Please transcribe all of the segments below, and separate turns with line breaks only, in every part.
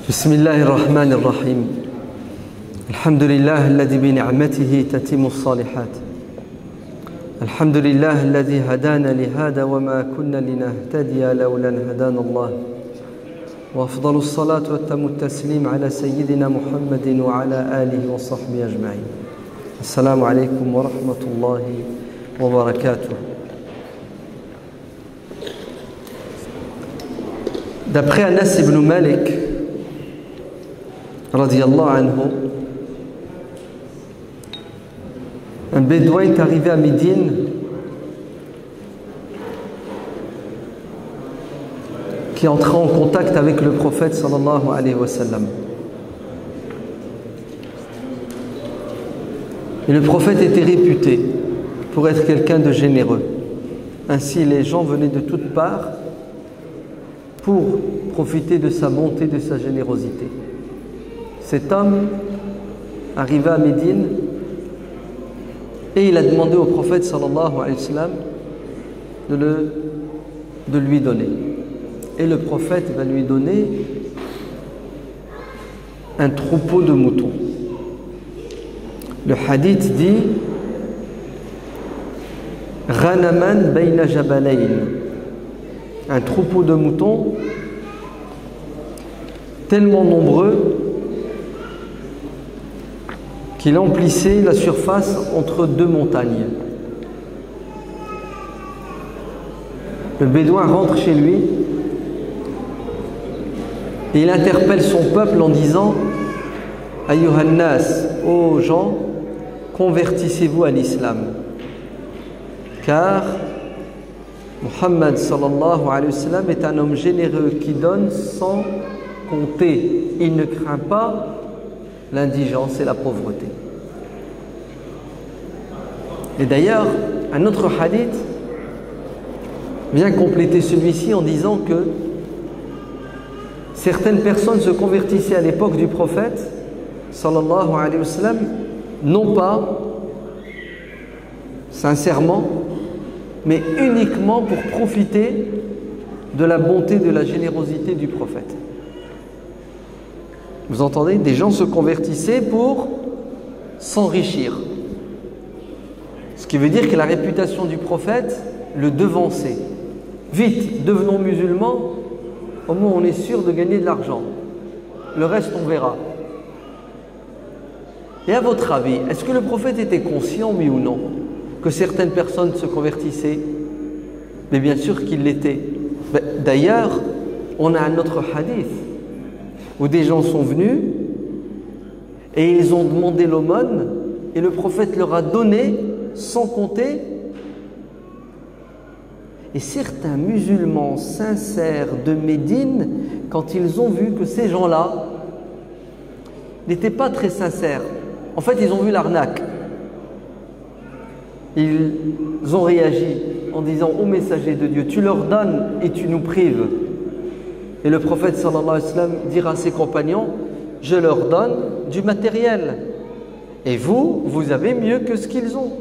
بسم الله الرحمن الرحيم الحمد لله الذي بنعمته تتم الصالحات الحمد لله الذي هدانا لهذا وما كنا لنهتدي لولا أن هدانا الله وأفضل الصلاة وأتم التسليم على سيدنا محمد وعلى آله وصحبه أجمعين السلام عليكم ورحمة الله وبركاته. D'après Anas ibn Malik radiyallahu anhu, un bédouin est arrivé à Médine qui entra en contact avec le prophète sallallahu alayhi wa sallam. Et le prophète était réputé pour être quelqu'un de généreux. Ainsi, les gens venaient de toutes parts pour profiter de sa bonté, de sa générosité. Cet homme arriva à Médine et il a demandé au prophète sallallahu alayhi wa sallam de lui donner. Et le prophète va lui donner un troupeau de moutons. Le hadith dit Ghanaman bayna jabalayn, un troupeau de moutons tellement nombreux qu'il emplissait la surface entre deux montagnes. Le bédouin rentre chez lui et il interpelle son peuple en disant Ayyuhan nas, ô gens, convertissez-vous à l'islam, car Muhammad sallallahu alayhi wa sallam est un homme généreux qui donne sans compter. Il ne craint pas l'indigence et la pauvreté. Et d'ailleurs, un autre hadith vient compléter celui-ci en disant que certaines personnes se convertissaient à l'époque du prophète sallallahu alayhi wa sallam, non pas sincèrement, mais uniquement pour profiter de la bonté, de la générosité du prophète. Vous entendez? Des gens se convertissaient pour s'enrichir. Ce qui veut dire que la réputation du prophète le devançait. Vite, devenons musulmans, au moins on est sûr de gagner de l'argent. Le reste, on verra. Et à votre avis, est-ce que le prophète était conscient, oui ou non, que certaines personnes se convertissaient? Mais bien sûr qu'il l'était. D'ailleurs, on a un autre hadith où des gens sont venus et ils ont demandé l'aumône et le prophète leur a donné sans compter. Et certains musulmans sincères de Médine, quand ils ont vu que ces gens-là n'étaient pas très sincères, en fait ils ont vu l'arnaque, ils ont réagi en disant ô messager de Dieu, tu leur donnes et tu nous prives. Et le prophète sallallahu alayhi wa sallam dira à ses compagnons, je leur donne du matériel et vous, vous avez mieux que ce qu'ils ont.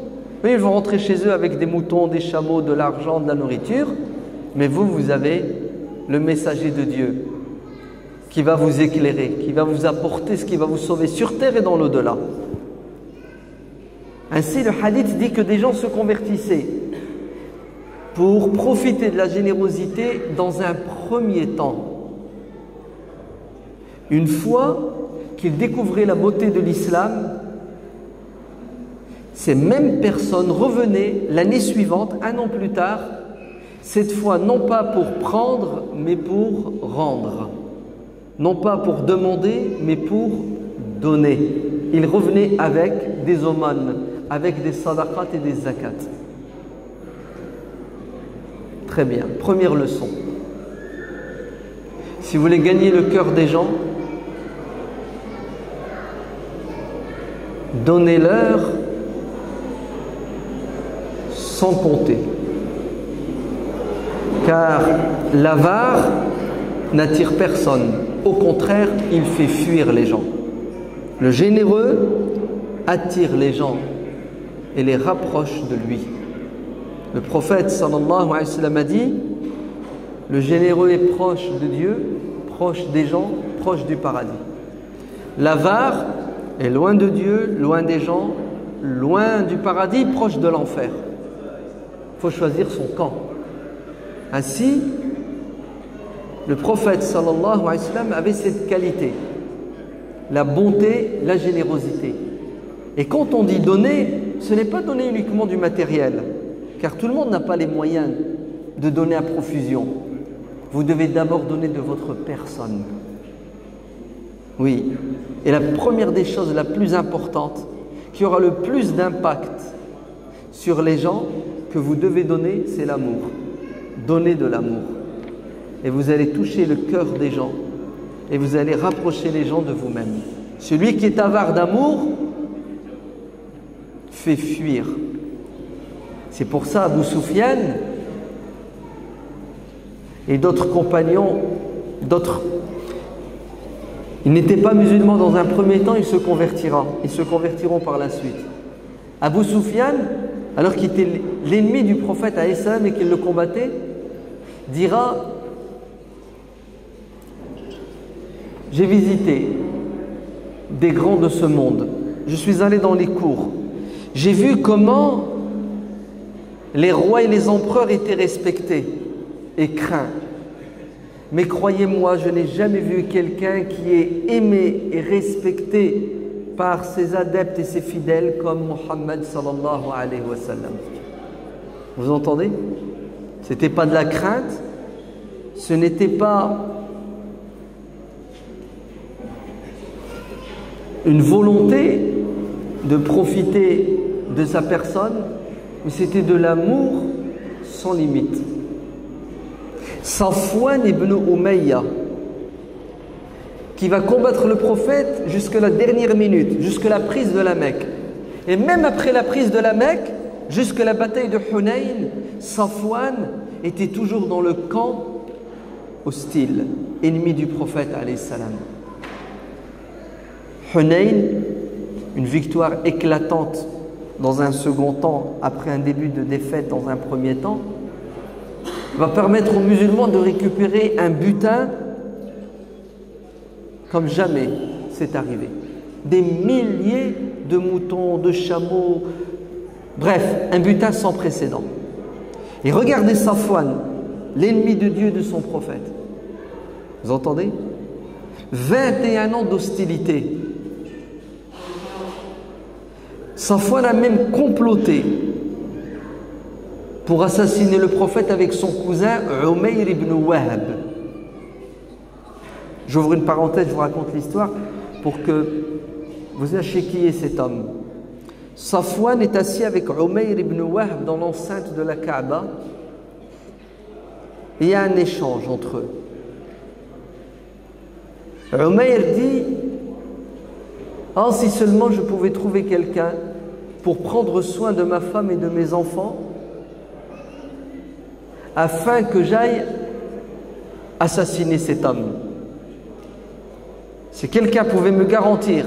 Oui, ils vont rentrer chez eux avec des moutons, des chameaux, de l'argent, de la nourriture, mais vous, vous avez le messager de Dieu qui va vous éclairer, qui va vous apporter ce qui va vous sauver sur terre et dans l'au-delà. Ainsi, le hadith dit que des gens se convertissaient pour profiter de la générosité dans un premier temps. Une fois qu'ils découvraient la beauté de l'islam, ces mêmes personnes revenaient l'année suivante, un an plus tard, cette fois non pas pour prendre, mais pour rendre. Non pas pour demander, mais pour donner. Ils revenaient avec des aumônes, avec des sadaqat et des zakats. Très bien, première leçon. Si vous voulez gagner le cœur des gens, donnez-leur sans compter. Car l'avare n'attire personne. Au contraire, il fait fuir les gens. Le généreux attire les gens et les rapproche de lui. Le prophète sallallahu alayhi wa sallam a dit le généreux est proche de Dieu, proche des gens, proche du paradis. L'avare est loin de Dieu, loin des gens, loin du paradis, proche de l'enfer. Il faut choisir son camp. Ainsi, le prophète sallallahu alayhi wa sallam avait cette qualité, la bonté, la générosité. Et quand on dit donner, ce n'est pas donner uniquement du matériel, car tout le monde n'a pas les moyens de donner à profusion. Vous devez d'abord donner de votre personne. Oui. Et la première des choses, la plus importante, qui aura le plus d'impact sur les gens que vous devez donner, c'est l'amour. Donnez de l'amour. Et vous allez toucher le cœur des gens. Et vous allez rapprocher les gens de vous-même. Celui qui est avare d'amour fait fuir. C'est pour ça Abu Sufyan et d'autres compagnons, ils n'étaient pas musulmans dans un premier temps, ils se convertiront par la suite. Abu Sufyan, alors qu'il était l'ennemi du prophète alayhi salam et qu'il le combattait, dira: j'ai visité des grands de ce monde, je suis allé dans les cours, j'ai vu comment les rois et les empereurs étaient respectés et craints. Mais croyez-moi, je n'ai jamais vu quelqu'un qui est aimé et respecté par ses adeptes et ses fidèles comme Muhammad sallallahu alayhi wa sallam. Vous entendez? Ce n'était pas de la crainte, ce n'était pas une volonté de profiter de sa personne, mais c'était de l'amour sans limite. Safwan ibn Umayya, qui va combattre le prophète jusqu'à la dernière minute, jusqu'à la prise de la Mecque. Et même après la prise de la Mecque, jusqu'à la bataille de Hunayn, Safwan était toujours dans le camp hostile, ennemi du prophète alayhi salam. Hunayn, une victoire éclatante dans un second temps, après un début de défaite dans un premier temps, va permettre aux musulmans de récupérer un butin comme jamais c'est arrivé. Des milliers de moutons, de chameaux, bref, un butin sans précédent. Et regardez Safwan, l'ennemi de Dieu et de son prophète. Vous entendez? 21 ans d'hostilité. Safwan a même comploté pour assassiner le prophète avec son cousin Umayr ibn Wahab. J'ouvre une parenthèse, je vous raconte l'histoire pour que vous sachiez qui est cet homme. Safwan est assis avec Umayr ibn Wahab dans l'enceinte de la Kaaba et il y a un échange entre eux. Umayr dit: ah, si seulement je pouvais trouver quelqu'un pour prendre soin de ma femme et de mes enfants, afin que j'aille assassiner cet homme. Si quelqu'un pouvait me garantir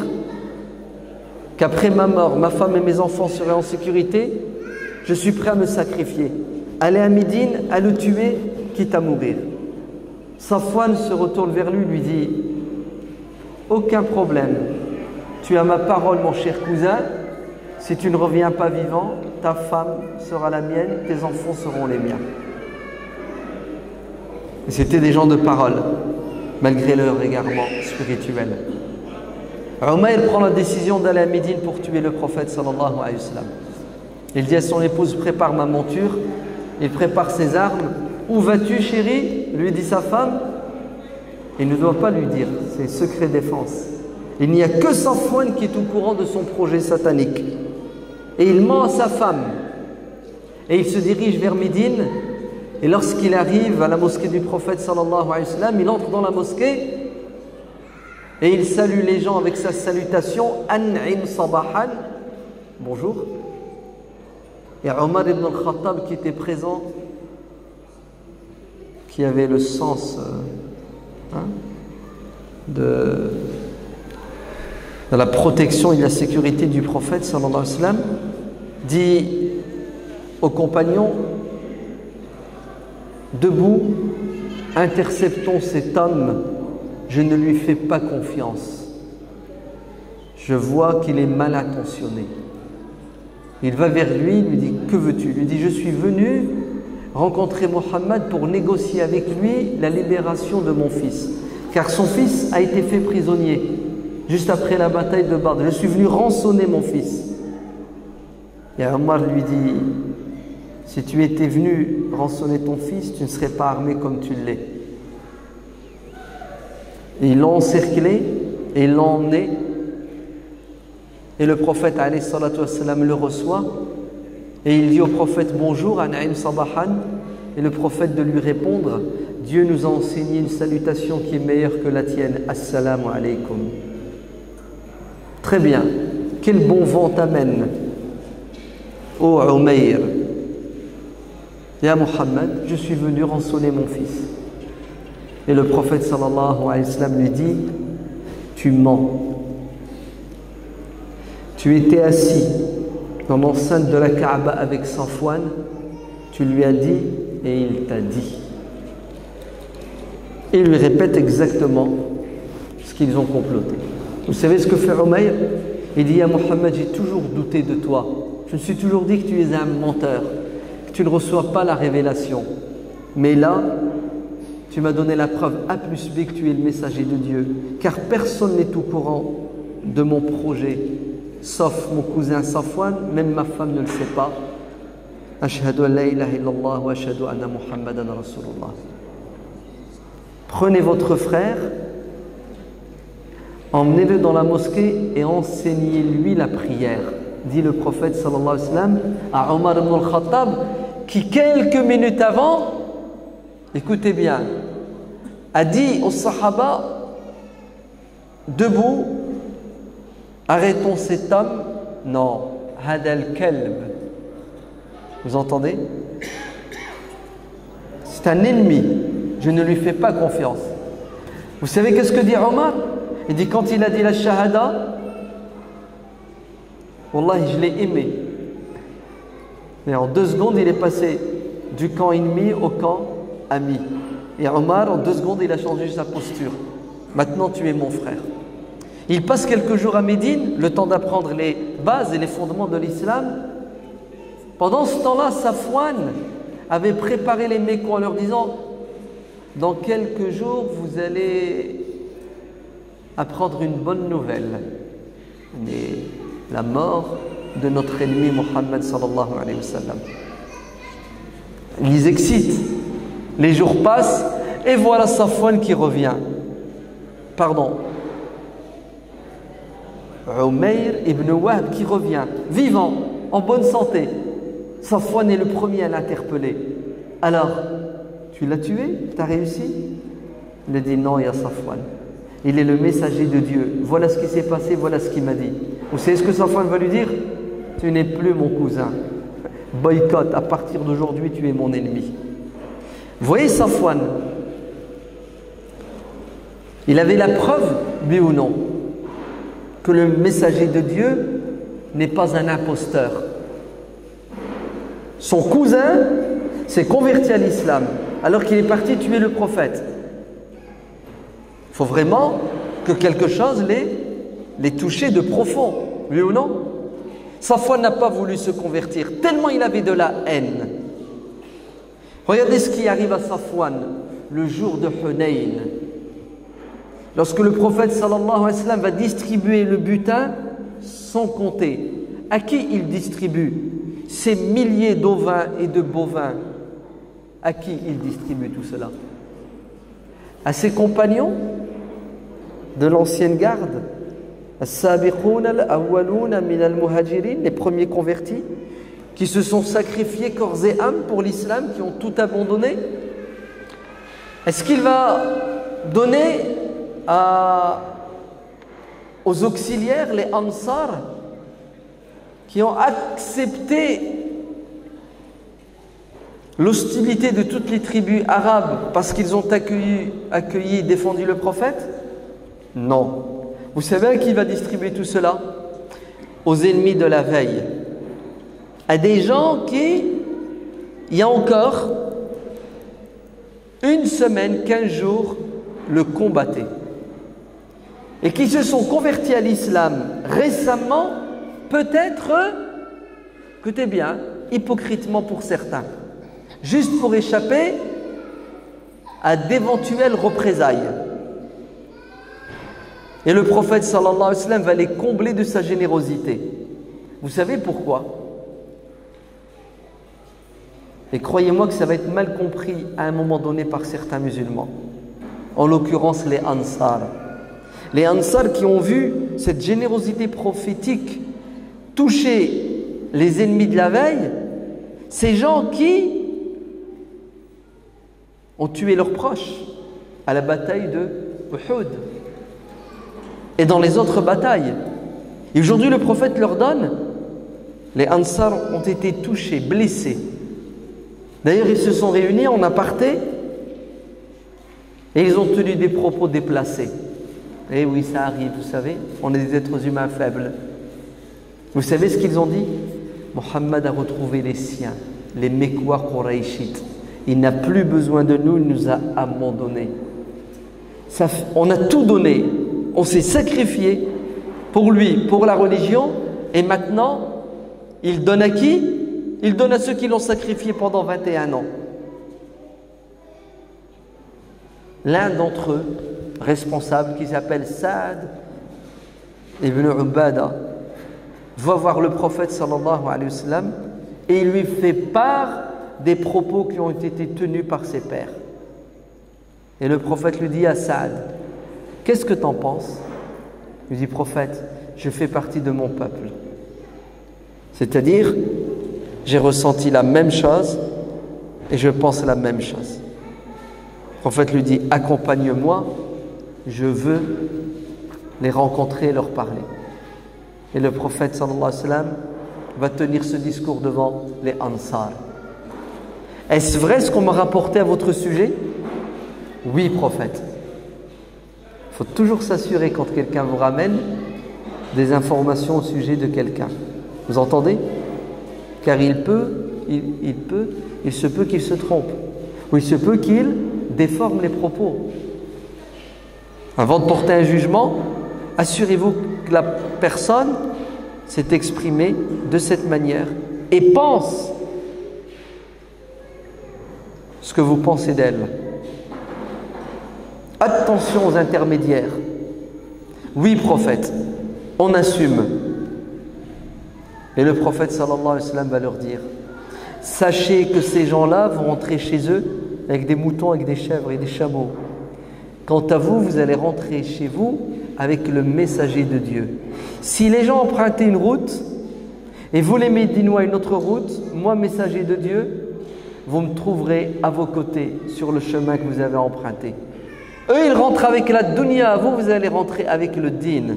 qu'après ma mort, ma femme et mes enfants seraient en sécurité, je suis prêt à me sacrifier. Aller à Médine, à le tuer, quitte à mourir. Safwan se retourne vers lui, lui dit: aucun problème. Tu as ma parole, mon cher cousin. Si tu ne reviens pas vivant, ta femme sera la mienne, tes enfants seront les miens. Et c'était des gens de parole, malgré leur égarement spirituel. Umayr prend la décision d'aller à Médine pour tuer le prophète sallallahu alayhi wa sallam. Il dit à son épouse: prépare ma monture. Il prépare ses armes. Où vas-tu, chérie? Lui dit sa femme. Il ne doit pas lui dire, c'est secret défense. Il n'y a que Safwan qui est au courant de son projet satanique. Et il ment à sa femme. Et il se dirige vers Médine. Et lorsqu'il arrive à la mosquée du prophète sallallahu alayhi wa sallam, il entre dans la mosquée et il salue les gens avec sa salutation: An'im sabahan, bonjour. Et Omar ibn al-Khattab qui était présent, qui avait le sens de la protection et de la sécurité du prophète sallallahu alayhi wa sallam, dit aux compagnons: debout, interceptons cet homme je ne lui fais pas confiance. Je vois qu'il est mal intentionné. Il va vers lui, il lui dit, que veux-tu? Il lui dit, je suis venu rencontrer Mohammed pour négocier avec lui la libération de mon fils. Car son fils a été fait prisonnier juste après la bataille de Badr. Je suis venu rançonner mon fils. Et Omar lui dit, si tu étais venu rançonner ton fils, tu ne serais pas armé comme tu l'es. Et ils l'ont encerclé et ils l'ont emmené. Et le prophète alayhi salatu wassalam le reçoit. Et il dit au prophète bonjour, An'im Sabahan. Et le prophète de lui répondre, Dieu nous a enseigné une salutation qui est meilleure que la tienne. Assalamu alaykum. Très bien. Quel bon vent t'amène, ô Umayr. Ya Muhammad, je suis venu rançonner mon fils. Et le prophète sallallahu alayhi wa sallam lui dit, tu mens. Tu étais assis dans l'enceinte de la Kaaba avec Safwan, tu lui as dit et il t'a dit. Et il lui répète exactement ce qu'ils ont comploté. Vous savez ce que fait Umayr? Il dit, ya Muhammad, j'ai toujours douté de toi. Je me suis toujours dit que tu es un menteur, que tu ne reçois pas la révélation. Mais là, tu m'as donné la preuve A plus B que tu es le messager de Dieu. Car personne n'est au courant de mon projet, sauf mon cousin Safwan, même ma femme ne le sait pas. Ashhadu an la ilaha illallah wa ashhadu anna Muhammadan Rasulullah. Prenez votre frère, emmenez-le dans la mosquée et enseignez-lui la prière, dit le prophète sallallahu alayhi wa sallam à Omar ibn al-Khattab, qui quelques minutes avant, écoutez bien, a dit aux Sahaba, debout, arrêtons cet homme. Non, hadal kalb. Vous entendez? C'est un ennemi. Je ne lui fais pas confiance. Vous savez qu'est-ce que dit Omar? Il dit, quand il a dit la shahada, Wallahi, je l'ai aimé. Mais en 2 secondes, il est passé du camp ennemi au camp ami. Et Omar, en 2 secondes, il a changé sa posture. Maintenant, tu es mon frère. Il passe quelques jours à Médine, le temps d'apprendre les bases et les fondements de l'islam. Pendant ce temps-là, Safwan avait préparé les Mécois en leur disant, dans quelques jours, vous allez apprendre une bonne nouvelle. Mais la mort de notre ennemi Mohammed sallallahu alayhi wa sallam. Il les excite. Les jours passent et voilà Safwan qui revient. Pardon. Umayr ibn Wahb qui revient, vivant, en bonne santé. Safwan est le premier à l'interpeller. Alors, tu l'as tué? Tu as réussi? Il a dit non, il y a Safwan. Il est le messager de Dieu. Voilà ce qui s'est passé, voilà ce qu'il m'a dit. Vous savez ce que Safwan va lui dire? Tu n'es plus mon cousin. Boycott, à partir d'aujourd'hui, tu es mon ennemi. Vous voyez Safwan, il avait la preuve, oui ou non, que le messager de Dieu n'est pas un imposteur. Son cousin s'est converti à l'islam alors qu'il est parti tuer le prophète. Il faut vraiment que quelque chose l'ait touché de profond, oui ou non? Safwan n'a pas voulu se convertir, tellement il avait de la haine. Regardez ce qui arrive à Safwan le jour de Hunayn. Lorsque le prophète sallallahu alayhi wa sallam va distribuer le butin sans compter. À qui il distribue ces milliers d'ovins et de bovins? À qui il distribue tout cela? À ses compagnons de l'ancienne garde, les premiers convertis, qui se sont sacrifiés corps et âme pour l'islam, qui ont tout abandonné. Est-ce qu'il va donner aux auxiliaires, les Ansar, qui ont accepté l'hostilité de toutes les tribus arabes parce qu'ils ont accueilli et défendu le prophète? Non. Vous savez à qui va distribuer tout cela? Aux ennemis de la veille. À des gens qui, il y a encore 1 semaine, 15 jours, le combattaient. et qui se sont convertis à l'islam récemment, peut-être, écoutez bien, hypocritement pour certains, juste pour échapper à d'éventuelles représailles. Et le prophète sallallahu alayhi wa sallam va les combler de sa générosité. Vous savez pourquoi? Et croyez-moi que ça va être mal compris à un moment donné par certains musulmans. En l'occurrence les Ansar. Les Ansar qui ont vu cette générosité prophétique toucher les ennemis de la veille, ces gens qui ont tué leurs proches à la bataille de Uhud et dans les autres batailles. Et aujourd'hui le prophète leur donne, les Ansar ont été touchés, blessés. D'ailleurs ils se sont réunis en aparté et ils ont tenu des propos déplacés. Et oui, ça arrive, vous savez, on est des êtres humains faibles. Vous savez ce qu'ils ont dit? Mohammed a retrouvé les siens, les Mekwa Qurayshites. Il n'a plus besoin de nous, il nous a abandonnés. On a tout donné, on s'est sacrifié pour lui, pour la religion, et maintenant, il donne à qui? Il donne à ceux qui l'ont sacrifié pendant 21 ans. L'un d'entre eux, responsable, qui s'appelle Saad ibn Ubada, va voir le prophète sallallahu alayhi wa sallam et il lui fait part des propos qui ont été tenus par ses pairs. Et le prophète lui dit à Saad, qu'est-ce que tu en penses? Il lui dit, prophète, je fais partie de mon peuple. C'est-à-dire, j'ai ressenti la même chose et je pense la même chose. Le prophète lui dit, accompagne-moi, je veux les rencontrer et leur parler. Et le prophète sallallahu alayhi wa sallam va tenir ce discours devant les Ansar. Est-ce vrai ce qu'on m'a rapporté à votre sujet? Oui, prophète. Il faut toujours s'assurer quand quelqu'un vous ramène des informations au sujet de quelqu'un. Vous entendez? Car il se peut qu'il se trompe. Ou il se peut qu'il déforme les propos. Avant de porter un jugement, assurez-vous que la personne s'est exprimée de cette manière et pense ce que vous pensez d'elle. Attention aux intermédiaires. Oui, prophète, on assume. Et le prophète sallallahu alayhi wa sallam va leur dire, sachez que ces gens-là vont rentrer chez eux avec des moutons, avec des chèvres et des chameaux. Quant à vous, vous allez rentrer chez vous avec le messager de Dieu. Si les gens empruntaient une route et vous les Médinois une autre route, moi, messager de Dieu, vous me trouverez à vos côtés sur le chemin que vous avez emprunté. Eux, ils rentrent avec la dunya, vous allez rentrer avec le din.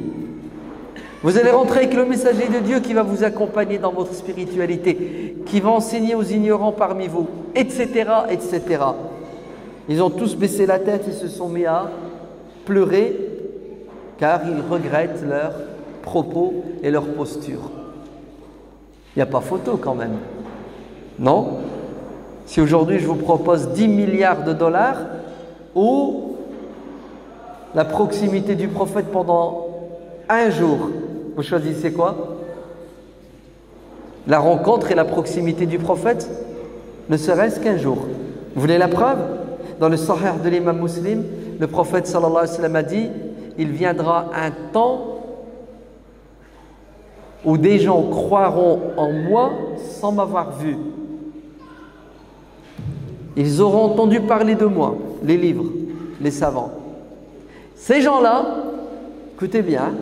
Vous allez rentrer avec le messager de Dieu qui va vous accompagner dans votre spiritualité, qui va enseigner aux ignorants parmi vous, etc., etc. Ils ont tous baissé la tête et se sont mis à pleurer car ils regrettent leurs propos et leur posture. Il n'y a pas photo quand même. Non? Si aujourd'hui je vous propose 10 milliards de dollars ou la proximité du prophète pendant un jour, vous choisissez quoi? La rencontre et la proximité du prophète, ne serait-ce qu'un jour. Vous voulez la preuve? Dans le Sahih de l'imam Muslim, le prophète sallallahu alayhi wa sallam a dit, il viendra un temps où des gens croiront en moi sans m'avoir vu. Ils auront entendu parler de moi, les livres, les savants. Ces gens-là, écoutez bien,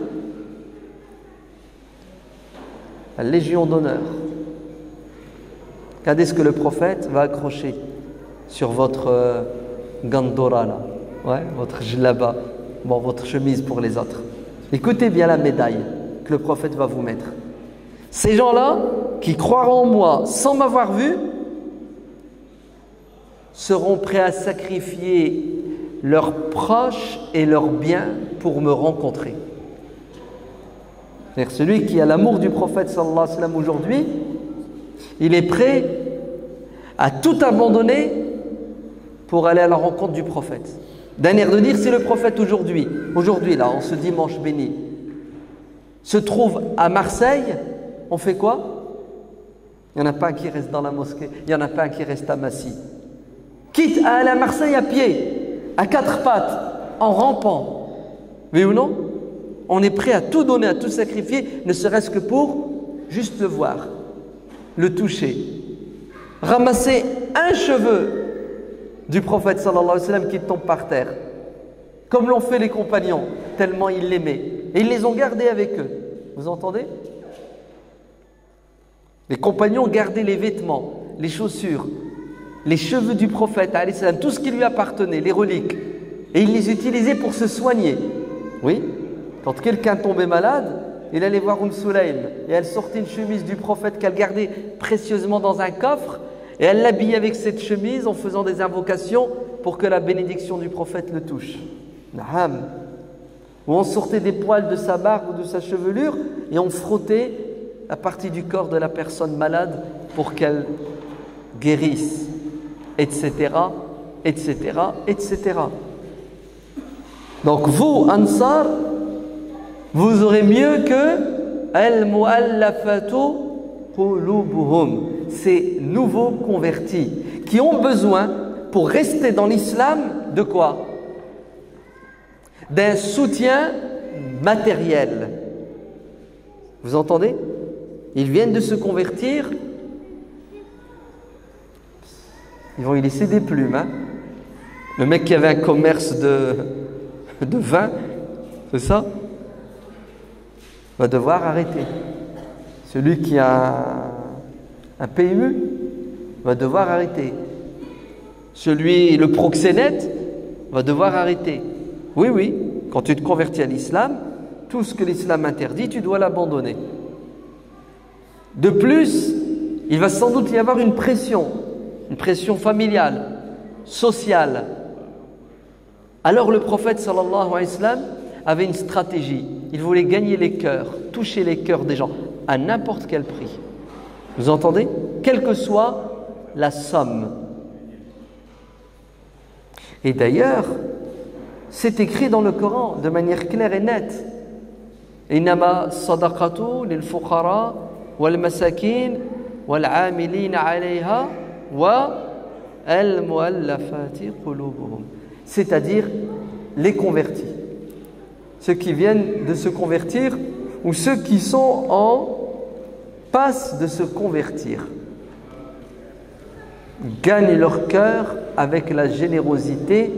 la Légion d'honneur. Qu'est-ce que le prophète va accrocher sur votre gandora là, ouais, votre jlaba, bon, votre chemise pour les autres. Écoutez bien la médaille que le prophète va vous mettre. Ces gens-là, qui croiront en moi sans m'avoir vu, seront prêts à sacrifier leurs proches et leurs biens pour me rencontrer. C'est-à-dire celui qui a l'amour du prophète sallallahu alayhi wa sallam aujourd'hui, il est prêt à tout abandonner pour aller à la rencontre du prophète. d'un air de dire, si le prophète aujourd'hui là, en ce dimanche béni, se trouve à Marseille, on fait quoi? Il n'y en a pas un qui reste dans la mosquée, il n'y en a pas un qui reste à Massy. Quitte à aller à Marseille à pied, à quatre pattes, en rampant. Oui ou non? On est prêt à tout donner, à tout sacrifier, ne serait-ce que pour juste le voir, le toucher. Ramasser un cheveu du prophète sallallahu alayhi wa sallam qui tombe par terre, comme l'ont fait les compagnons, tellement ils l'aimaient. Et ils les ont gardés avec eux. Vous entendez? Les compagnons gardaient les vêtements, les chaussures, les cheveux du prophète, alayhi salam, tout ce qui lui appartenait, les reliques. Et ils les utilisaient pour se soigner. Oui, quand quelqu'un tombait malade, il allait voir Sulaym et elle sortait une chemise du prophète qu'elle gardait précieusement dans un coffre et elle l'habillait avec cette chemise en faisant des invocations pour que la bénédiction du prophète le touche. Naam. Ou on sortait des poils de sa barbe ou de sa chevelure et on frottait la partie du corps de la personne malade pour qu'elle guérisse, etc., etc., etc. Donc vous, Ansar, vous aurez mieux que al-mu'allafatu qulubuhum, ces nouveaux convertis qui ont besoin, pour rester dans l'islam, de quoi? D'un soutien matériel. Vous entendez? Ils viennent de se convertir, ils vont y laisser des plumes. Hein? Le mec qui avait un commerce de vin, c'est ça? Va devoir arrêter. Celui qui a un PMU va devoir arrêter. Le proxénète va devoir arrêter. Oui, oui, quand tu te convertis à l'islam, tout ce que l'islam interdit, tu dois l'abandonner. De plus, il va sans doute y avoir une pression familiale, sociale. Alors le prophète sallallahu alayhi wa sallam avait une stratégie. Il voulait gagner les cœurs, toucher les cœurs des gens à n'importe quel prix. Vous entendez? Quelle que soit la somme. Et d'ailleurs, c'est écrit dans le Coran de manière claire et nette. Innama sadaqatu lil fuqara wal masakin wal amilina alayha wa al muallafati qulubuhum. C'est-à-dire les convertis. Ceux qui viennent de se convertir ou ceux qui sont en passe de se convertir. Gagne leur cœur avec la générosité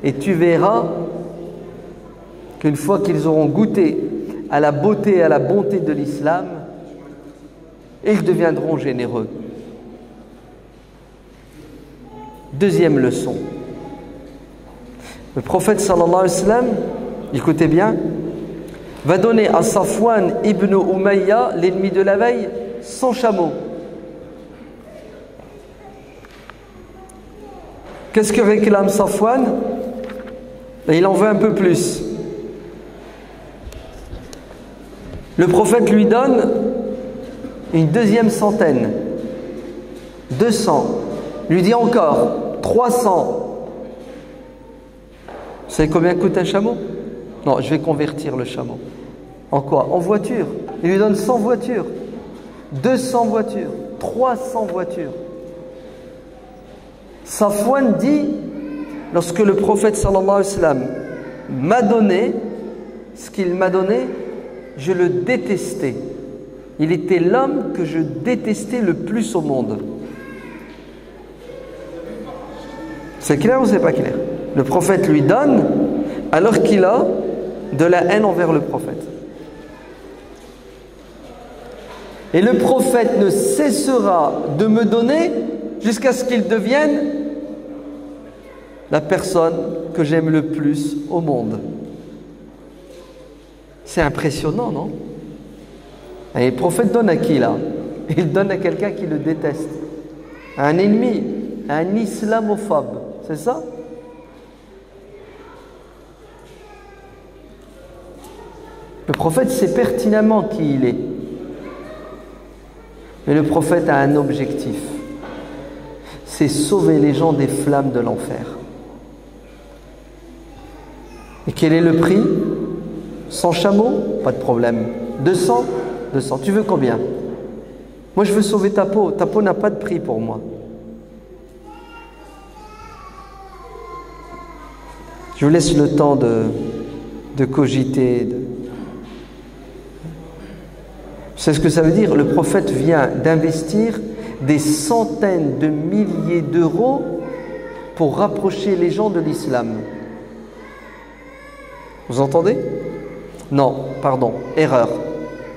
et tu verras qu'une fois qu'ils auront goûté à la beauté et à la bonté de l'islam, ils deviendront généreux. Deuxième leçon. Le prophète sallallahu alayhi wa sallam, écoutez bien, va donner à Safwan ibn Umayya, l'ennemi de la veille, 100 chameaux. Qu'est-ce que réclame Safwan? Il en veut un peu plus. Le prophète lui donne une deuxième centaine, 200, lui dit encore 300. Vous savez combien coûte un chameau? Non, je vais convertir le chameau. En quoi? En voiture. Il lui donne 100 voitures, 200 voitures, 300 voitures. Safwan dit, lorsque le prophète sallallahu alayhi wa sallam m'a donné ce qu'il m'a donné, je le détestais. Il était l'homme que je détestais le plus au monde. C'est clair ou c'est pas clair? Le prophète lui donne alors qu'il a de la haine envers le prophète. Et le prophète ne cessera de me donner jusqu'à ce qu'il devienne la personne que j'aime le plus au monde. C'est impressionnant, non? Et le prophète donne à qui là? Il donne à quelqu'un qui le déteste, à un ennemi, à un islamophobe, c'est ça? Le prophète sait pertinemment qui il est. Mais le prophète a un objectif. C'est sauver les gens des flammes de l'enfer. Et quel est le prix? 100 chameaux? Pas de problème. 200? 200. Tu veux combien? Moi, je veux sauver ta peau. Ta peau n'a pas de prix pour moi. Je vous laisse le temps de cogiter. C'est ce que ça veut dire. Le prophète vient d'investir des centaines de milliers d'euros pour rapprocher les gens de l'islam. Vous entendez? Non, pardon, erreur.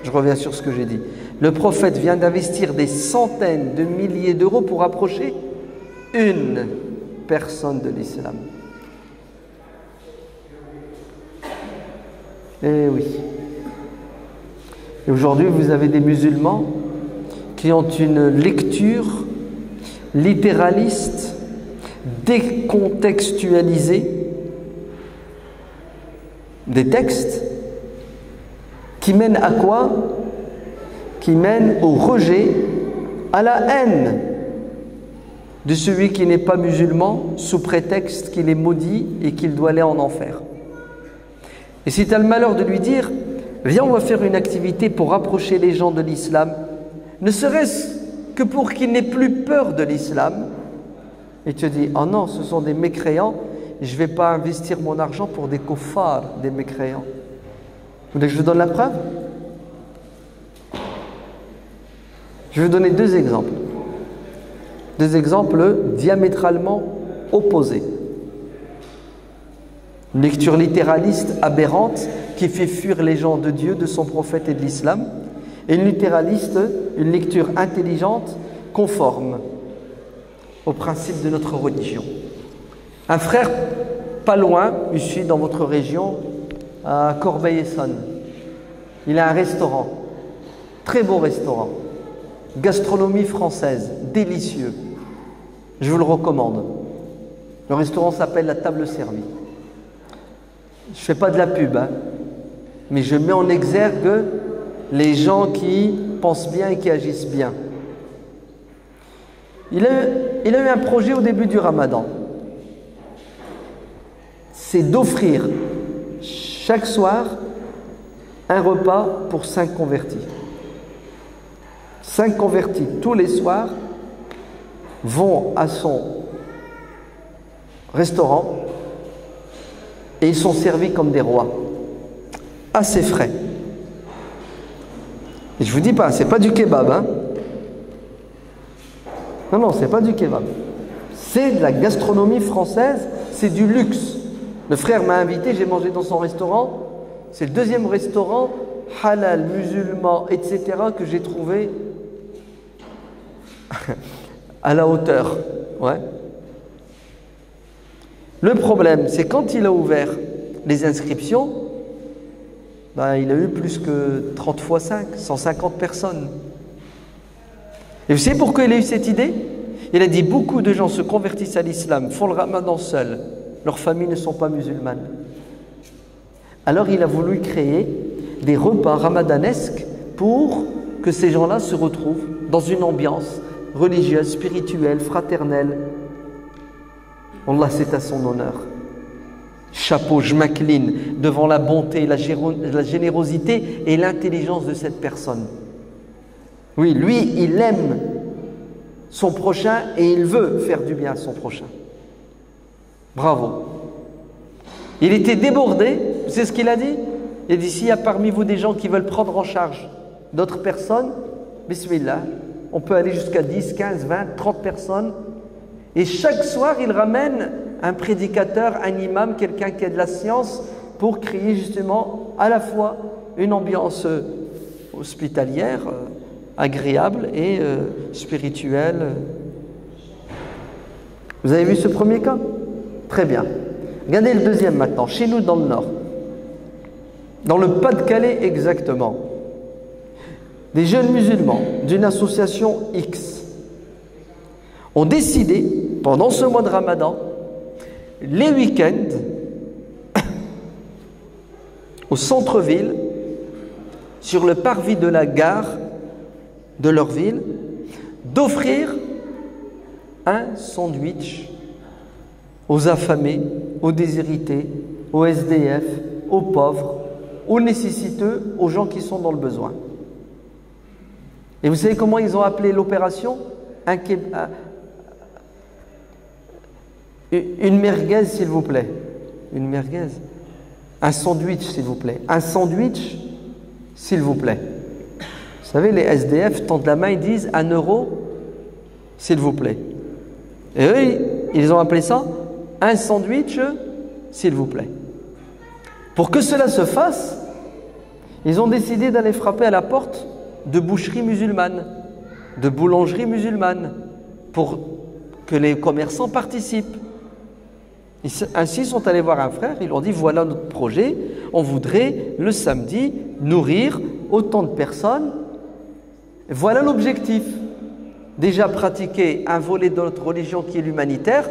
Je reviens sur ce que j'ai dit. Le prophète vient d'investir des centaines de milliers d'euros pour rapprocher une personne de l'islam. Eh oui. Et aujourd'hui, vous avez des musulmans qui ont une lecture littéraliste, décontextualisée des textes qui mènent à quoi? Qui mènent au rejet, à la haine de celui qui n'est pas musulman sous prétexte qu'il est maudit et qu'il doit aller en enfer. Et si tu as le malheur de lui dire « Viens, on va faire une activité pour rapprocher les gens de l'islam », ne serait-ce que pour qu'ils n'aient plus peur de l'islam, et tu te dis « Oh non, ce sont des mécréants, je ne vais pas investir mon argent pour des koffars, des mécréants. » Vous voulez que je vous donne la preuve? Je vais vous donner deux exemples. Deux exemples diamétralement opposés. Une lecture littéraliste aberrante qui fait fuir les gens de Dieu, de son prophète et de l'islam, et une lecture intelligente, conforme aux principes de notre religion. Un frère pas loin, ici dans votre région, à Corbeil-Essonnes, il a un restaurant, très beau restaurant, gastronomie française, délicieux. Je vous le recommande. Le restaurant s'appelle La Table Servie. Je ne fais pas de la pub, hein, mais je mets en exergue les gens qui pensent bien et qui agissent bien. Il a eu un projet au début du Ramadan. C'est d'offrir chaque soir un repas pour 5 convertis. 5 convertis tous les soirs vont à son restaurant et ils sont servis comme des rois, à ses frais. Et je vous dis pas, c'est pas du kebab, hein. Non, c'est pas du kebab. C'est de la gastronomie française, c'est du luxe. Le frère m'a invité, j'ai mangé dans son restaurant. C'est le deuxième restaurant halal, musulman, etc. que j'ai trouvé à la hauteur. Ouais. Le problème, c'est quand il a ouvert les inscriptions, ben, il a eu plus que 30 fois 5, 150 personnes. Et vous savez pourquoi il a eu cette idée? Il a dit beaucoup de gens se convertissent à l'islam, font le ramadan seuls, leurs familles ne sont pas musulmanes. Alors il a voulu créer des repas ramadanesques pour que ces gens-là se retrouvent dans une ambiance religieuse, spirituelle, fraternelle. Allah, c'est à son honneur. Chapeau, je m'incline devant la bonté, la générosité et l'intelligence de cette personne. Oui, lui, il aime son prochain et il veut faire du bien à son prochain. Bravo. Il était débordé, vous savez ce qu'il a dit? Il a dit, s'il y a parmi vous des gens qui veulent prendre en charge d'autres personnes, bismillah, on peut aller jusqu'à 10, 15, 20, 30 personnes. Et chaque soir, il ramène un prédicateur, un imam, quelqu'un qui a de la science pour créer justement à la fois une ambiance hospitalière, agréable et spirituelle. Vous avez vu ce premier cas? Très bien. Regardez le deuxième maintenant, chez nous dans le Nord. Dans le Pas-de-Calais exactement. Des jeunes musulmans d'une association X ont décidé, pendant ce mois de Ramadan, les week-ends, au centre-ville, sur le parvis de la gare de leur ville, d'offrir un sandwich aux affamés, aux déshérités, aux SDF, aux pauvres, aux nécessiteux, aux gens qui sont dans le besoin. Et vous savez comment ils ont appelé l'opération? Une merguez, s'il vous plaît. Une merguez. Un sandwich, s'il vous plaît. Un sandwich, s'il vous plaît. Vous savez, les SDF tendent la main, ils disent 1 euro, s'il vous plaît. Et eux, ils ont appelé ça un sandwich, s'il vous plaît. Pour que cela se fasse, ils ont décidé d'aller frapper à la porte de boucheries musulmanes, de boulangeries musulmanes, pour que les commerçants participent. Ainsi, ils sont allés voir un frère, ils leur ont dit, voilà notre projet, on voudrait le samedi nourrir autant de personnes. Voilà l'objectif. Déjà pratiquer un volet de notre religion qui est l'humanitaire.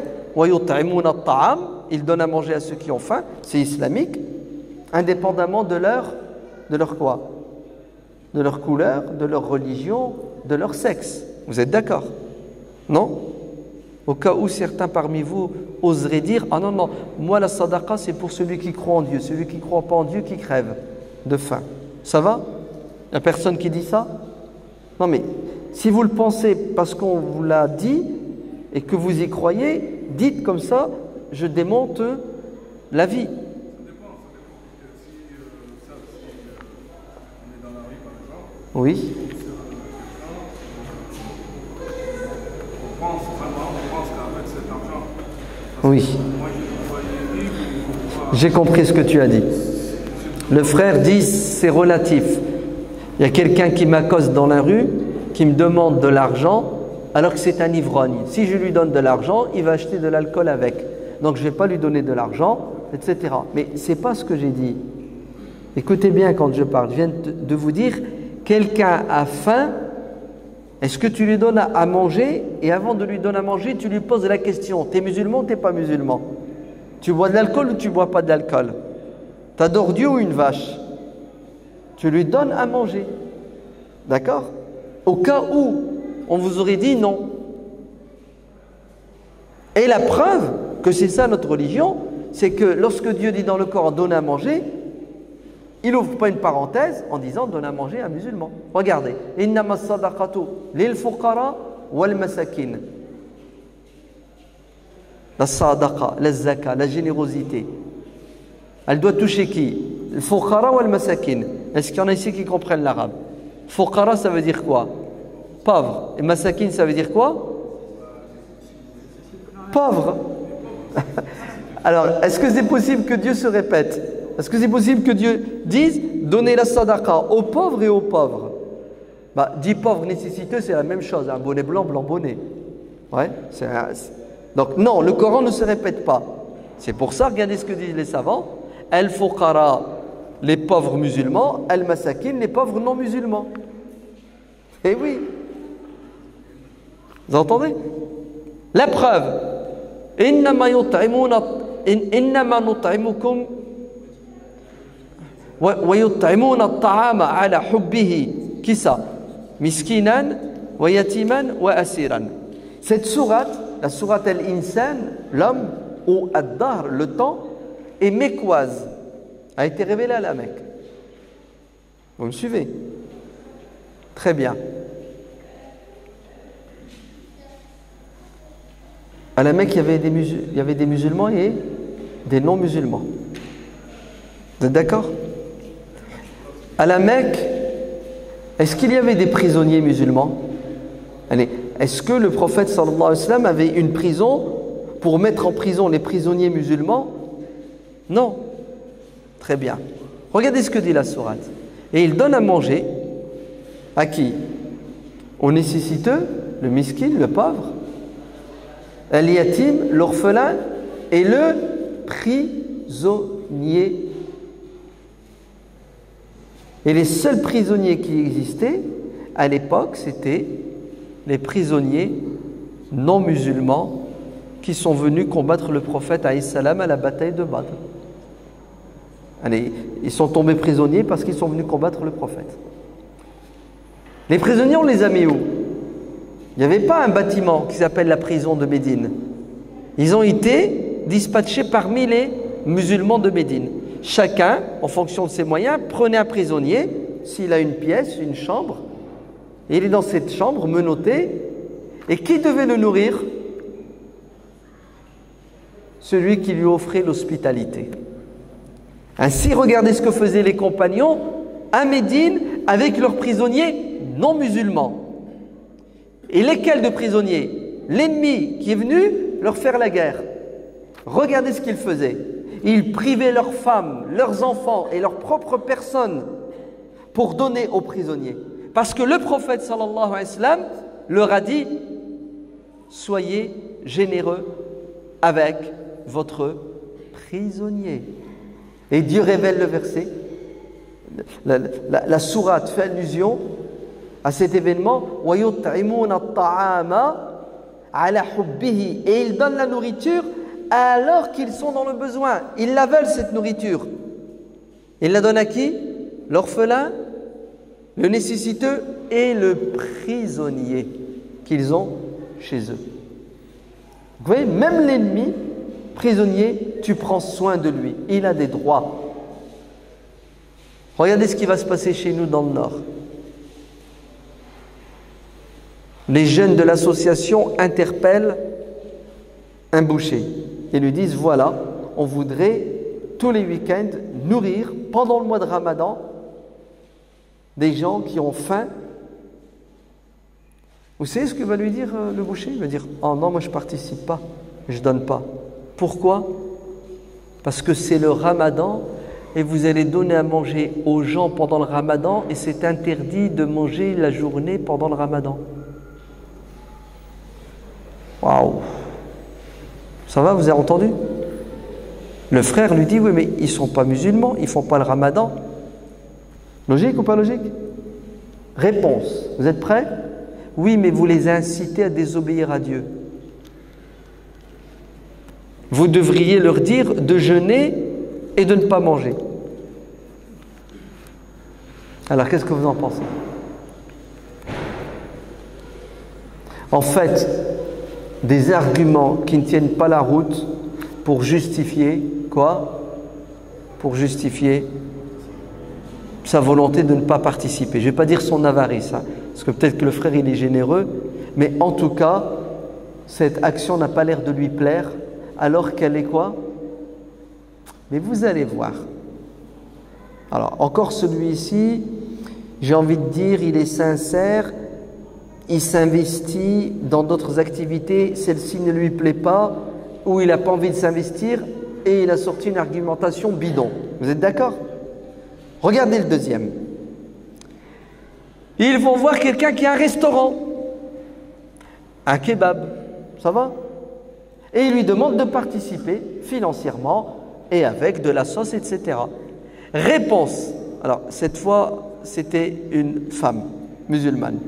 Ils donnent à manger à ceux qui ont faim, c'est islamique, indépendamment de leur quoi? De leur couleur, de leur religion, de leur sexe. Vous êtes d'accord? Non? Au cas où certains parmi vous oseraient dire, ah non, non, moi la sadaqa c'est pour celui qui croit en Dieu, celui qui ne croit pas en Dieu qui crève de faim. Ça va? Il n'y a personne qui dit ça? Non mais, si vous le pensez parce qu'on vous l'a dit et que vous y croyez, dites comme ça, je démonte la vie.
Ça dépend. Si on est dans la rue, par exemple,
Oui.
on pense qu'avec cet argent,
Oui.
moi je dois vivre,
J'ai compris ce que tu as dit. Le frère dit, c'est relatif. Il y a quelqu'un qui m'accoste dans la rue, qui me demande de l'argent, alors que c'est un ivrogne. Si je lui donne de l'argent, il va acheter de l'alcool avec. Donc je ne vais pas lui donner de l'argent, etc. Mais ce n'est pas ce que j'ai dit. Écoutez bien quand je parle. Je viens de vous dire, quelqu'un a faim, est-ce que tu lui donnes à manger? Et avant de lui donner à manger, tu lui poses la question, t'es musulman ou t'es pas musulman? Tu bois de l'alcool ou tu bois pas de l'alcool? T'adores Dieu ou une vache? Tu lui donnes à manger. D'accord? Au cas où on vous aurait dit non. Et la preuve que c'est ça notre religion, c'est que lorsque Dieu dit dans le Coran donner à manger, il n'ouvre pas une parenthèse en disant donner à manger à un musulman. Regardez. Innama sadaqatu lil fuqara wal masakin. La sadaqa, la zaka, la générosité. Elle doit toucher qui? Le fuqara wal masakin. Est-ce qu'il y en a ici qui comprennent l'arabe? Fuqara, ça veut dire quoi? Pauvre. Et masakin, ça veut dire quoi? Pauvre. Alors, est-ce que c'est possible que Dieu se répète? Est-ce que c'est possible que Dieu dise donnez la sadaqa aux pauvres et aux pauvres? Bah, 10 pauvres nécessiteux, c'est la même chose. Un bonnet blanc, blanc bonnet. Ouais, donc non, le Coran ne se répète pas. C'est pour ça, regardez ce que disent les savants. Al-Fuqara, les pauvres musulmans. Al-Masakin, les pauvres non musulmans. Eh oui. Vous entendez? La preuve. Innama nut'imukum wa yut'imuna at-ta'ama ala hubbihi. Qui ça? Miskinan wa yatiman wa asiran. Cette sourate, la sourate Al-Insan, l'homme, ou Ad-Dahr, le temps, est mécoise, a été révélée à la Mecque. Vous me suivez? Très bien. À la Mecque, il y avait des musulmans et des non-musulmans. Vous êtes d'accord? À la Mecque, est-ce qu'il y avait des prisonniers musulmans? Allez, est-ce que le prophète sallallahu alayhi wa sallam avait une prison pour mettre en prison les prisonniers musulmans? Non. Très bien. Regardez ce que dit la sourate. Et il donne à manger à qui? Aux nécessiteux, le miskin, le pauvre, al-yatim, l'orphelin, et le prisonnier. Et les seuls prisonniers qui existaient à l'époque, c'était les prisonniers non musulmans qui sont venus combattre le prophète alayhi salam à la bataille de Badr. Allez, ils sont tombés prisonniers parce qu'ils sont venus combattre le prophète. Les prisonniers, on les a mis où? Il n'y avait pas un bâtiment qui s'appelle la prison de Médine. Ils ont été dispatchés parmi les musulmans de Médine. Chacun, en fonction de ses moyens, prenait un prisonnier, s'il a une pièce, une chambre, et il est dans cette chambre, menotté, et qui devait le nourrir? Celui qui lui offrait l'hospitalité. Ainsi, regardez ce que faisaient les compagnons à Médine avec leurs prisonniers non musulmans. Et lesquels de prisonniers? L'ennemi qui est venu leur faire la guerre. Regardez ce qu'ils faisaient. Ils privaient leurs femmes, leurs enfants et leurs propres personnes pour donner aux prisonniers. Parce que le prophète sallallahu alayhi wa sallam leur a dit: soyez généreux avec votre prisonnier. Et Dieu révèle le verset. La sourate fait allusion à cet événement. Et ils donnent la nourriture alors qu'ils sont dans le besoin. Ils la veulent, cette nourriture. Ils la donnent à qui? L'orphelin, le nécessiteux et le prisonnier qu'ils ont chez eux. Vous voyez, même l'ennemi prisonnier, tu prends soin de lui. Il a des droits. Regardez ce qui va se passer chez nous dans le Nord. Les jeunes de l'association interpellent un boucher et lui disent: voilà, on voudrait tous les week-ends nourrir pendant le mois de Ramadan des gens qui ont faim. Vous savez ce que va lui dire le boucher? Il va dire: oh non, moi je ne participe pas, je ne donne pas. Pourquoi? Parce que c'est le Ramadan et vous allez donner à manger aux gens pendant le Ramadan et c'est interdit de manger la journée pendant le Ramadan. Waouh! Ça va, vous avez entendu? Le frère lui dit: oui, mais ils ne sont pas musulmans, ils ne font pas le Ramadan. Logique ou pas logique? Réponse. Vous êtes prêts? Oui, mais vous les incitez à désobéir à Dieu. Vous devriez leur dire de jeûner et de ne pas manger. Alors, qu'est-ce que vous en pensez? En fait, des arguments qui ne tiennent pas la route pour justifier quoi? Pour justifier sa volonté de ne pas participer. Je ne vais pas dire son avarice, hein, parce que peut-être que le frère il est généreux, mais en tout cas, cette action n'a pas l'air de lui plaire, alors qu'elle est quoi? Mais vous allez voir. Alors, encore celui-ci, j'ai envie de dire, il est sincère, il s'investit dans d'autres activités, celle-ci ne lui plaît pas, ou il n'a pas envie de s'investir, et il a sorti une argumentation bidon. Vous êtes d'accord? Regardez le deuxième. Ils vont voir quelqu'un qui a un restaurant, un kebab, ça va? Et il lui demande de participer financièrement et avec de la sauce, etc. Réponse. Alors, cette fois, c'était une femme musulmane.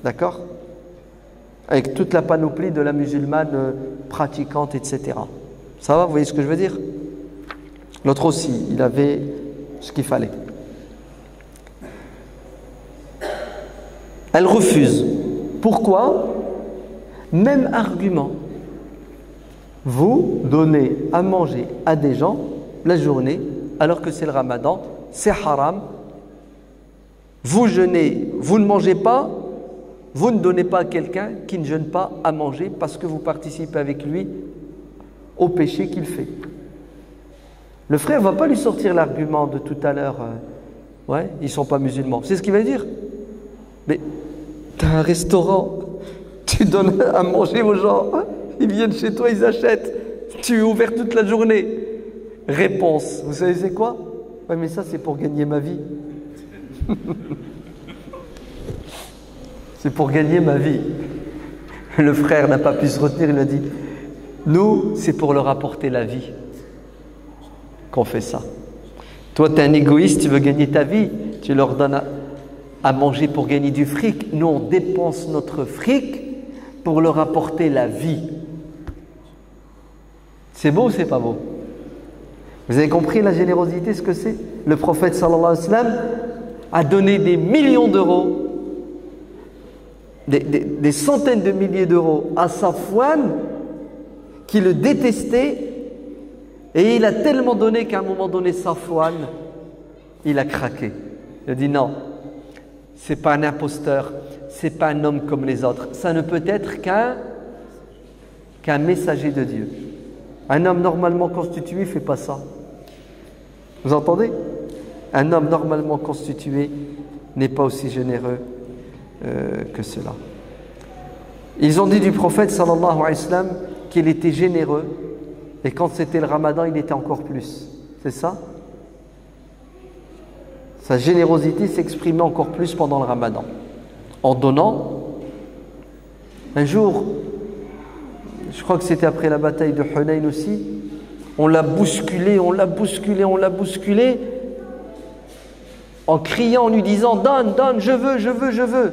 D'accord? Avec toute la panoplie de la musulmane pratiquante, etc. Ça va, vous voyez ce que je veux dire? L'autre aussi, il avait ce qu'il fallait. Elle refuse. Pourquoi? Même argument. Vous donnez à manger à des gens la journée, alors que c'est le Ramadan, c'est haram. Vous jeûnez, vous ne mangez pas, vous ne donnez pas à quelqu'un qui ne jeûne pas à manger parce que vous participez avec lui au péché qu'il fait. Le frère ne va pas lui sortir l'argument de tout à l'heure. Ouais, ils ne sont pas musulmans. C'est ce qu'il va dire. Mais tu as un restaurant, tu donnes à manger aux gens, ils viennent chez toi, ils achètent. Tu es ouvert toute la journée. Réponse. Vous savez c'est quoi? Ouais, mais ça c'est pour gagner ma vie. C'est pour gagner ma vie. Le frère n'a pas pu se retenir, il a dit: nous, c'est pour leur apporter la vie qu'on fait ça. Toi, tu es un égoïste, tu veux gagner ta vie, tu leur donnes à manger pour gagner du fric. Nous, on dépense notre fric pour leur apporter la vie. C'est beau ou c'est pas beau? Vous avez compris la générosité, ce que c'est? Le prophète sallallahu alayhi wa sallam a donné des millions d'euros, des centaines de milliers d'euros à Safwan qui le détestait Et il a tellement donné qu'à un moment donné, Safwan, il a craqué. Il a dit non, c'est pas un imposteur, c'est pas un homme comme les autres. Ça ne peut être qu'un messager de Dieu. Un homme normalement constitué ne fait pas ça. Vous entendez? Un homme normalement constitué n'est pas aussi généreux que cela. Ils ont dit du prophète sallallahu alayhi wa sallam qu'il était généreux et quand c'était le ramadan, il était encore plus. C'est ça? Sa générosité s'exprimait encore plus pendant le ramadan. En donnant, un jour, je crois que c'était après la bataille de Hunayn aussi, on l'a bousculé, en criant, en lui disant « Donne, donne, je veux, je veux, je veux ».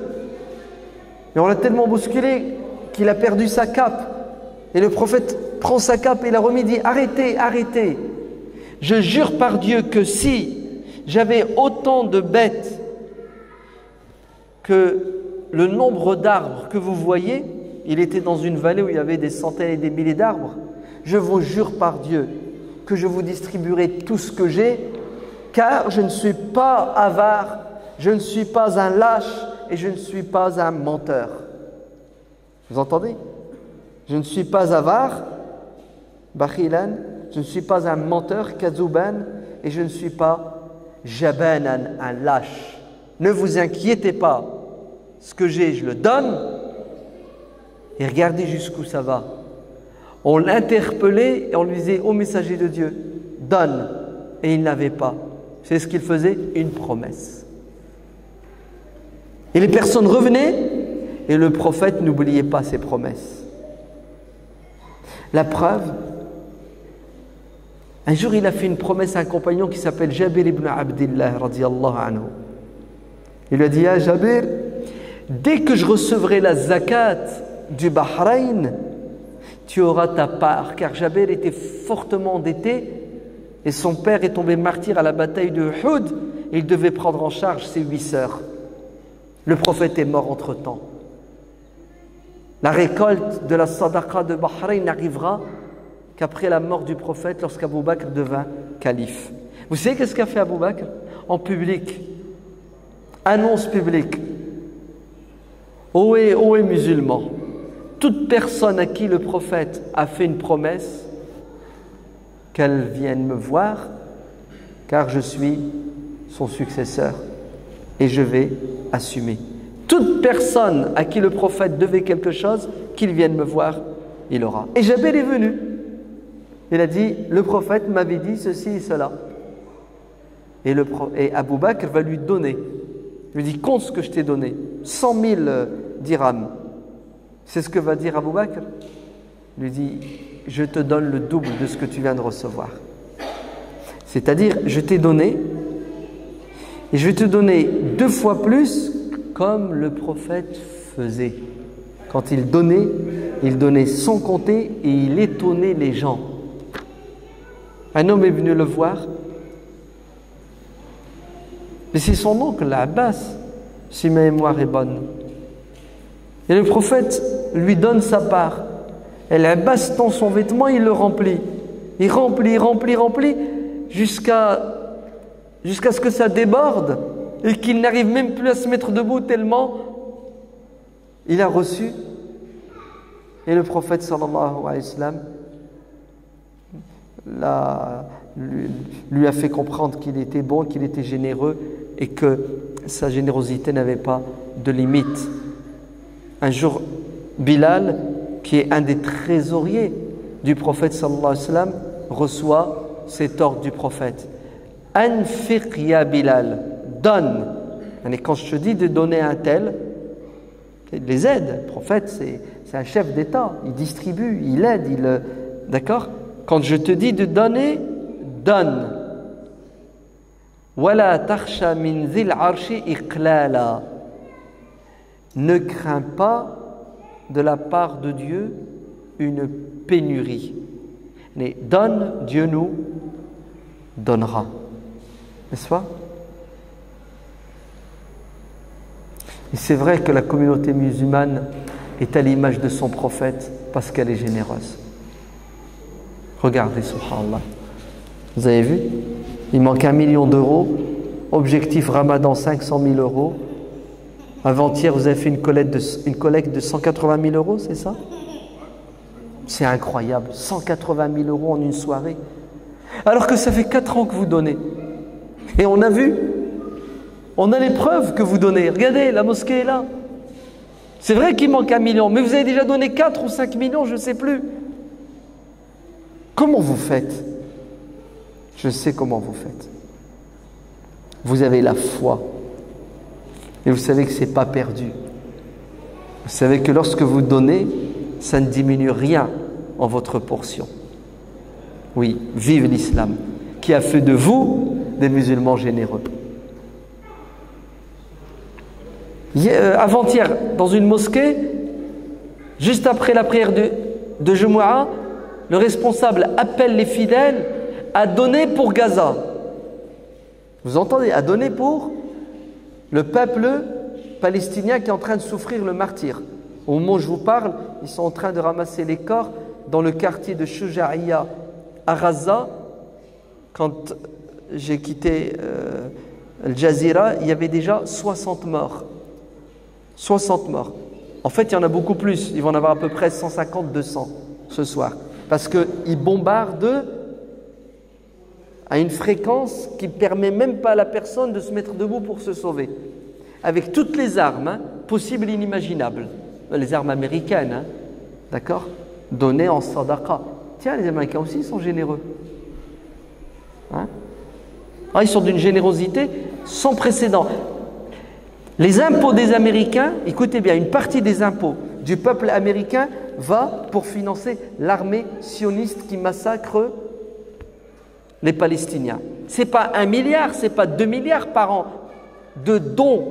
Et on l'a tellement bousculé qu'il a perdu sa cape. Et le prophète prend sa cape et la remet et dit « Arrêtez, arrêtez. Je jure par Dieu que si j'avais autant de bêtes que le nombre d'arbres que vous voyez, il était dans une vallée où il y avait des centaines et des milliers d'arbres, je vous jure par Dieu que je vous distribuerai tout ce que j'ai, car je ne suis pas avare, je ne suis pas un lâche et je ne suis pas un menteur. Vous entendez? Je ne suis pas avare, bakhilan, je ne suis pas un menteur, kazouban, et je ne suis pas jabanan, un lâche. Ne vous inquiétez pas, ce que j'ai, je le donne. Et regardez jusqu'où ça va. On l'interpellait et on lui disait, ô messager de Dieu, donne. Et il n'avait pas. C'est ce qu'il faisait, une promesse. Et les personnes revenaient et le prophète n'oubliait pas ses promesses. La preuve, un jour il a fait une promesse à un compagnon qui s'appelle Jabir ibn Abdillah radiyallahu anhu. Il lui a dit, ah Jabir, dès que je recevrai la zakat du Bahreïn, tu auras ta part. Car Jabir était fortement endetté et son père est tombé martyr à la bataille de Uhud et il devait prendre en charge ses 8 sœurs. Le prophète est mort entre-temps. La récolte de la sadaqa de Bahreïn n'arrivera qu'après la mort du prophète lorsqu'Abou Bakr devint calife. Vous savez qu'est-ce qu'a fait Abou Bakr? En public, annonce publique. Ohé, ohé musulmans, toute personne à qui le prophète a fait une promesse, qu'elle vienne me voir, car je suis son successeur et je vais assumer. Toute personne à qui le prophète devait quelque chose, qu'il vienne me voir, il aura. Et Jabir est venu. Il a dit, le prophète m'avait dit ceci et cela. Et Abou Bakr va lui donner. Il lui dit, compte ce que je t'ai donné. 100 000 dirhams. C'est ce que va dire Abou Bakr. Il lui dit, je te donne le double de ce que tu viens de recevoir. C'est-à-dire, je t'ai donné, et je vais te donner 2 fois plus comme le prophète faisait. Quand il donnait sans compter et il étonnait les gens. Un homme est venu le voir, mais c'est son oncle, Abbas, si ma mémoire est bonne. Et le prophète lui donne sa part. Et l'Abbas tend son vêtement, il le remplit. Il remplit, jusqu'à ce que ça déborde et qu'il n'arrive même plus à se mettre debout tellement il a reçu. Et le prophète sallallahu alayhi wa sallam lui a fait comprendre qu'il était bon, qu'il était généreux et que sa générosité n'avait pas de limite. Un jour, Bilal, qui est un des trésoriers du prophète sallallahu alayhi wa sallam, reçoit cet ordre du prophète. Anfiq ya Bilal, donne. Et quand je te dis de donner à un tel, il les aide. Le prophète, c'est un chef d'État. Il distribue, il aide, d'accord? Quand je te dis de donner, donne. Wala takhsha min zil arshi iqlala. Ne crains pas de la part de Dieu une pénurie. Mais donne, Dieu nous donnera. N'est-ce pas? Et c'est vrai que la communauté musulmane est à l'image de son prophète parce qu'elle est généreuse. Regardez, subhanallah. Vous avez vu? Il manque 1 million d'euros. Objectif Ramadan, 500 000 euros. Avant-hier, vous avez fait une collecte de 180 000 euros, c'est ça? C'est incroyable. 180 000 euros en une soirée. Alors que ça fait 4 ans que vous donnez. Et on a vu. On a les preuves que vous donnez. Regardez, la mosquée est là. C'est vrai qu'il manque 1 million, mais vous avez déjà donné 4 ou 5 millions, je ne sais plus. Comment vous faites? Je sais comment vous faites. Vous avez la foi. Et vous savez que ce n'est pas perdu. Vous savez que lorsque vous donnez, ça ne diminue rien en votre portion. Oui, vive l'islam, qui a fait de vous des musulmans généreux. Avant-hier, dans une mosquée, juste après la prière de Jumu'ah, le responsable appelle les fidèles à donner pour Gaza. Vous entendez? À donner pour le peuple palestinien qui est en train de souffrir le martyre. Au moment où je vous parle, ils sont en train de ramasser les corps dans le quartier de Shuja'iyya à Gaza. Quand j'ai quitté Al Jazeera, il y avait déjà 60 morts. 60 morts. En fait, il y en a beaucoup plus. Ils vont en avoir à peu près 150-200 ce soir. Parce qu'ils bombardent à une fréquence qui ne permet même pas à la personne de se mettre debout pour se sauver. Avec toutes les armes possibles et inimaginables. Les armes américaines, d'accord? Données en sadaqa. Tiens, les Américains aussi sont généreux. Ils sont d'une générosité sans précédent. Les impôts des Américains, écoutez bien, une partie des impôts du peuple américain va pour financer l'armée sioniste qui massacre les Palestiniens. Ce n'est pas 1 milliard, ce n'est pas 2 milliards par an de dons,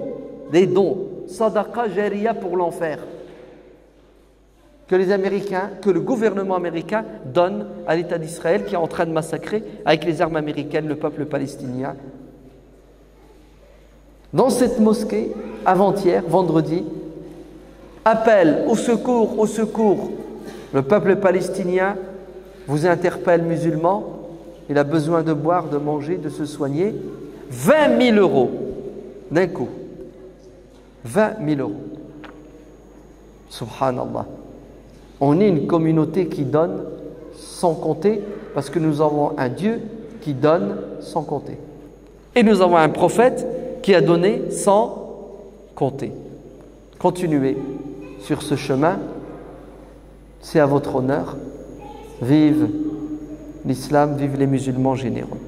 des dons, sadaqa jariya pour l'enfer, que les Américains, que le gouvernement américain donne à l'État d'Israël qui est en train de massacrer avec les armes américaines le peuple palestinien. Dans cette mosquée, avant-hier, vendredi, appel au secours, le peuple palestinien vous interpelle, musulmans, il a besoin de boire, de manger, de se soigner. 20 000 euros d'un coup. 20 000 euros. Subhanallah. On est une communauté qui donne sans compter parce que nous avons un Dieu qui donne sans compter. Et nous avons un prophète qui a donné sans compter. Continuez sur ce chemin, c'est à votre honneur. Vive l'islam, vive les musulmans généreux.